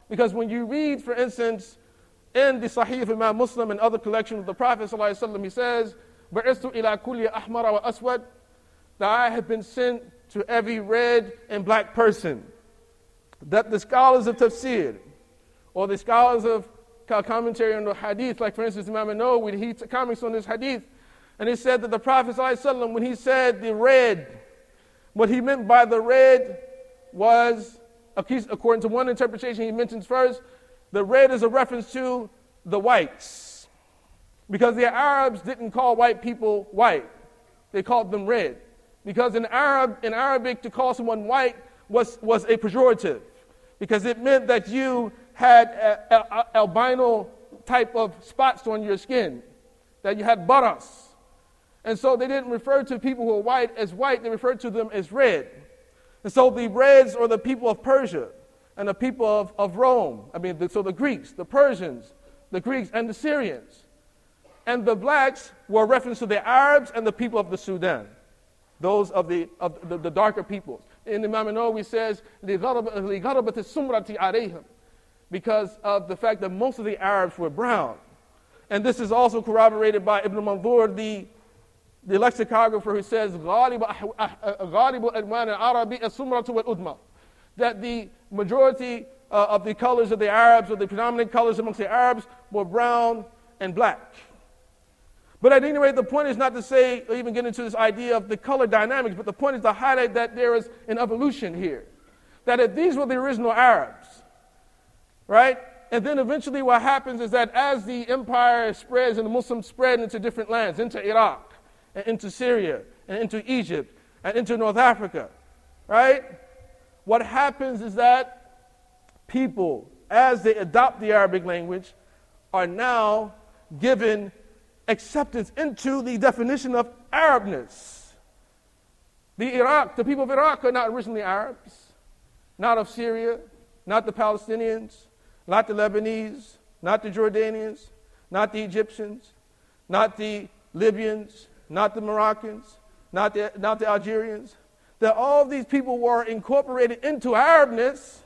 Because when you read, for instance, in the Sahih of Imam Muslim and other collections of the Prophet ﷺ, he says, بَعِثْتُ إِلَى كُلِّ أَحْمَرَ وَأَسْوَدَ, that I have been sent to every red and black person. That the scholars of tafsir, or the scholars of commentary on the hadith, like for instance Imam Nawawi, he comments on this hadith, and he said that the Prophet ﷺ, when he said the red, what he meant by the red was, according to one interpretation he mentions first, the red is a reference to the whites. Because the Arabs didn't call white people white. They called them red. Because in Arabic, to call someone white was a pejorative. Because it meant that you had albino type of spots on your skin. That you had baras. And so they didn't refer to people who were white as white, they referred to them as red. And so the Reds are the people of Persia and the people of Rome. So the Greeks, the Persians, the Greeks, and the Syrians. And the blacks were a reference to the Arabs and the people of the Sudan, those of the darker peoples. In Imam Nawawi says, لِغَرَبَةِ السُّمْرَةِ عَلَيْهِمْ, because of the fact that most of the Arabs were brown. And this is also corroborated by Ibn Mandur, the lexicographer, who says, غَالِبُ أَلْوَانِ الْعَرَبِ السُّمْرَةُ وَالْأُدْمَةُ, that the majority of the colors of the Arabs, or the predominant colors amongst the Arabs, were brown and black. But at any rate, the point is not to say, or even get into this idea of the color dynamics, but the point is to highlight that there is an evolution here. That if these were the original Arabs, right? And then eventually what happens is that as the empire spreads and the Muslims spread into different lands, into Iraq, and into Syria, and into Egypt, and into North Africa, right? What happens is that people, as they adopt the Arabic language, are now given acceptance into the definition of Arabness. The people of Iraq are not originally Arabs, not of Syria, not the Palestinians, not the Lebanese, not the Jordanians, not the Egyptians, not the Libyans, not the Moroccans, not the Algerians. That all of these people were incorporated into Arabness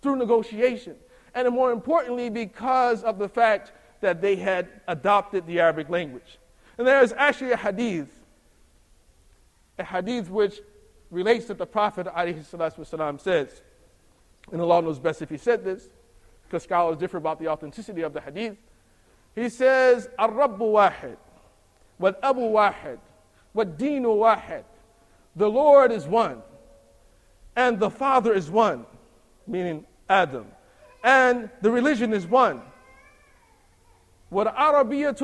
through negotiation. And more importantly, because of the fact that they had adopted the Arabic language. And there is actually a hadith which relates to the Prophet ﷺ says, and Allah knows best if he said this, because scholars differ about the authenticity of the hadith. He says, ar-Rabbu wahid, wal-Abu wahid, wal-Deenu wahid. The Lord is one, and the Father is one, meaning Adam, and the religion is one. وَلَيْسَتِ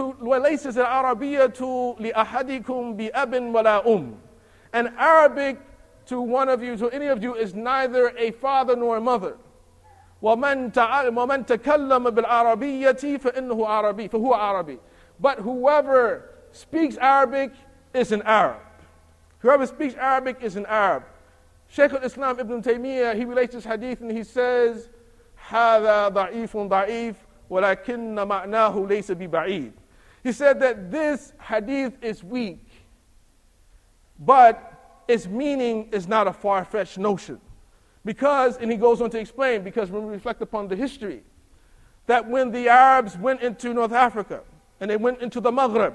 الْعَرَبِيَّةُ لِأَحَدِكُمْ بِأَبٍ وَلَا And Arabic to one of you, to any of you, is neither a father nor a mother. وَمَنْ تَكَلَّمَ بِالْعَرَبِيَّةِ فَإِنَّهُ عَرَبِي فَهُوَ عَرَبِي. But whoever speaks Arabic is an Arab. Whoever speaks Arabic is an Arab. Shaykh al-Islam Ibn Taymiyyah, he relates this hadith and he says, هَذَا ضَعِيفٌ ضَعِيفٌ وَلَكِنَّ مَعْنَاهُ لَيْسَ بِبَعِيدٍ. He said that this hadith is weak, but its meaning is not a far-fetched notion. Because, and he goes on to explain, because when we reflect upon the history, that when the Arabs went into North Africa, and they went into the Maghreb,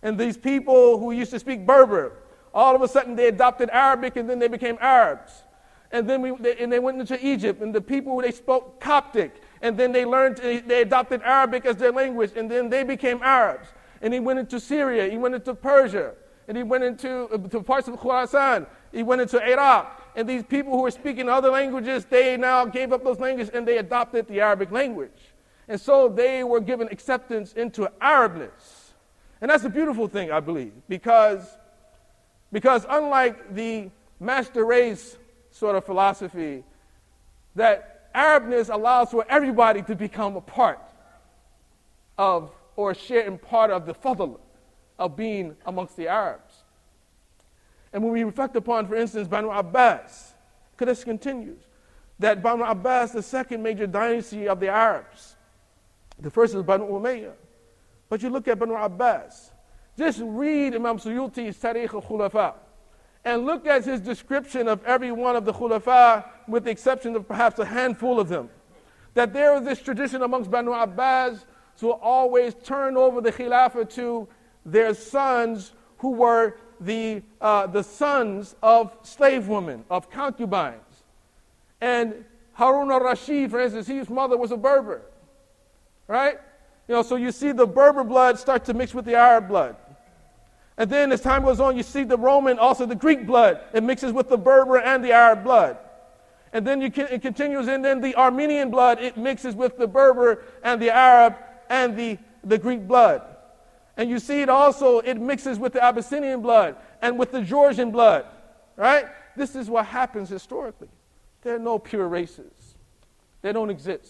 and these people who used to speak Berber, all of a sudden they adopted Arabic and then they became Arabs. And then they went into Egypt, and the people, they spoke Coptic, and then they adopted Arabic as their language, and then they became Arabs. And he went into Syria, he went into Persia, and he went into parts of Khurasan, he went into Iraq. And these people who were speaking other languages, they now gave up those languages and they adopted the Arabic language. And so they were given acceptance into Arabness. And that's a beautiful thing, I believe, because unlike the master race sort of philosophy, that Arabness allows for everybody to become a part of, or share in part of the fadl of being amongst the Arabs. And when we reflect upon, for instance, Banu Abbas, because this continues, that Banu Abbas, the second major dynasty of the Arabs, the first is Banu Umayyah. But you look at Banu Abbas, just read Imam Suyuti's Tarikh al-Khulafa, and look at his description of every one of the Khulafa, with the exception of perhaps a handful of them. that there was this tradition amongst Banu Abbas to always turn over the Khilafah to their sons who were the sons of slave women, of concubines. And Harun ar-Rashid, for instance, his mother was a Berber, right? So you see the Berber blood start to mix with the Arab blood. And then as time goes on, you see the Roman, also the Greek blood. It mixes with the Berber and the Arab blood. And then it continues, and then the Armenian blood, it mixes with the Berber and the Arab and the Greek blood. And you see it also, it mixes with the Abyssinian blood and with the Georgian blood, right? This is what happens historically. There are no pure races. They don't exist.